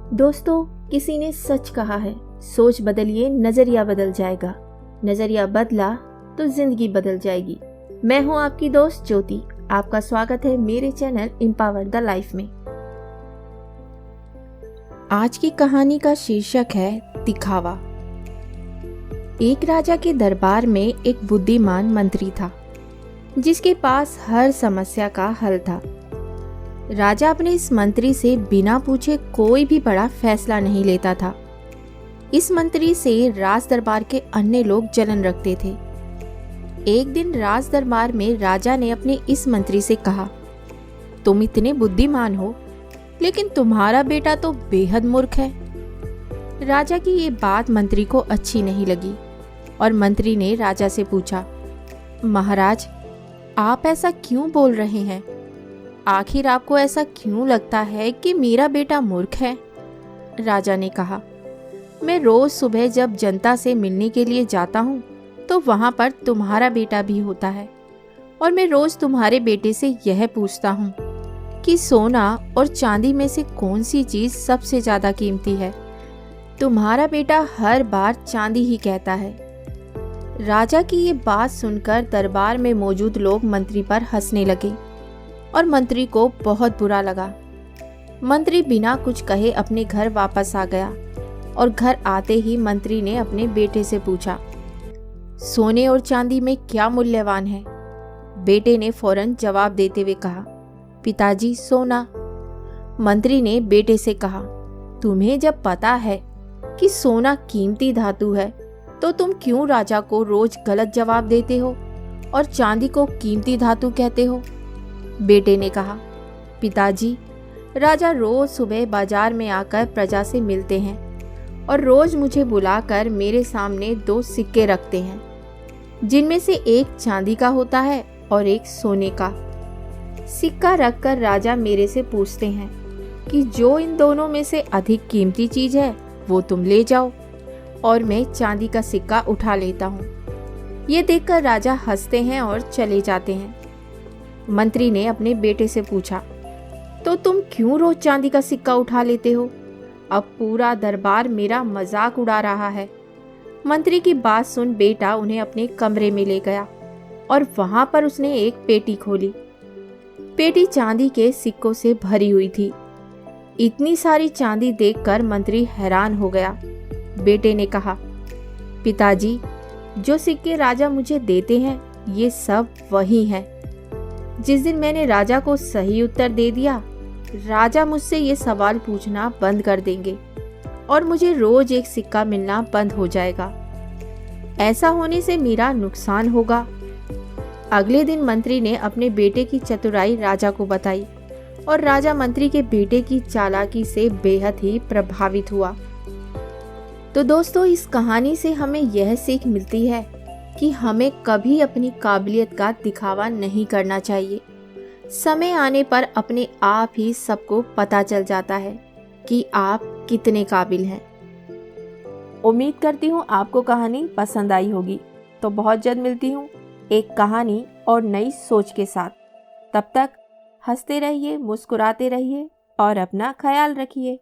दोस्तों, किसी ने सच कहा है, सोच बदलिए नजरिया बदल जाएगा। नजरिया बदला तो जिंदगी बदल जाएगी। मैं हूं आपकी दोस्त ज्योति। आपका स्वागत है मेरे चैनल एम्पावर द लाइफ में। आज की कहानी का शीर्षक है दिखावा। एक राजा के दरबार में एक बुद्धिमान मंत्री था जिसके पास हर समस्या का हल था। राजा अपने इस मंत्री से बिना पूछे कोई भी बड़ा फैसला नहीं लेता था। इस मंत्री से राज दरबार के अन्य लोग जलन रखते थे। एक दिन राज दरबार में राजा ने अपने इस मंत्री से कहा, तुम इतने बुद्धिमान हो लेकिन तुम्हारा बेटा तो बेहद मूर्ख है। राजा की ये बात मंत्री को अच्छी नहीं लगी और मंत्री ने राजा से पूछा, महाराज, आप ऐसा क्यों बोल रहे हैं? आखिर आपको ऐसा क्यों लगता है कि मेरा बेटा मूर्ख है? राजा ने कहा, मैं रोज सुबह जब जनता से मिलने के लिए जाता हूँ तो वहाँ पर तुम्हारा बेटा भी होता है और मैं रोज तुम्हारे बेटे से यह पूछता हूँ कि सोना और चांदी में से कौन सी चीज सबसे ज्यादा कीमती है। तुम्हारा बेटा हर बार चांदी ही कहता है। राजा की ये बात सुनकर दरबार में मौजूद लोग मंत्री पर हंसने लगे और मंत्री को बहुत बुरा लगा। मंत्री बिना कुछ कहे अपने घर वापस आ गया और घर आते ही मंत्री ने अपने बेटे से पूछा, सोने और चांदी में क्या मूल्यवान है? बेटे ने फौरन जवाब देते हुए कहा, पिताजी, सोना। मंत्री ने बेटे से कहा, तुम्हें जब पता है कि सोना कीमती धातु है तो तुम क्यों राजा को रोज गलत जवाब देते हो और चांदी को कीमती धातु कहते हो? बेटे ने कहा, पिताजी, राजा रोज सुबह बाजार में आकर प्रजा से मिलते हैं और रोज मुझे बुलाकर मेरे सामने 2 सिक्के रखते हैं, जिनमें से एक चांदी का होता है और एक सोने का। सिक्का रखकर राजा मेरे से पूछते हैं कि जो इन दोनों में से अधिक कीमती चीज है वो तुम ले जाओ, और मैं चांदी का सिक्का उठा लेता हूँ। ये देखकर राजा हंसते हैं और चले जाते हैं। मंत्री ने अपने बेटे से पूछा, तो तुम क्यों रोज चांदी का सिक्का उठा लेते हो? अब पूरा दरबार मेरा मजाक उड़ा रहा है। मंत्री की बात सुन बेटा उन्हें अपने कमरे में ले गया और वहां पर उसने एक पेटी खोली। पेटी चांदी के सिक्कों से भरी हुई थी। इतनी सारी चांदी देखकर मंत्री हैरान हो गया। बेटे ने कहा, पिताजी, जो सिक्के राजा मुझे देते हैं ये सब वही हैं। जिस दिन मैंने राजा को सही उत्तर दे दिया, राजा मुझसे ये सवाल पूछना बंद कर देंगे और मुझे रोज एक सिक्का मिलना बंद हो जाएगा। ऐसा होने से मेरा नुकसान होगा। अगले दिन मंत्री ने अपने बेटे की चतुराई राजा को बताई और राजा मंत्री के बेटे की चालाकी से बेहद ही प्रभावित हुआ। तो दोस्तों, इस कहानी से हमें यह सीख मिलती है कि हमें कभी अपनी काबिलियत का दिखावा नहीं करना चाहिए। समय आने पर अपने आप ही सबको पता चल जाता है कि आप कितने काबिल हैं। उम्मीद करती हूँ आपको कहानी पसंद आई होगी। तो बहुत जल्द मिलती हूँ एक कहानी और नई सोच के साथ। तब तक हंसते रहिए, मुस्कुराते रहिए और अपना ख्याल रखिए।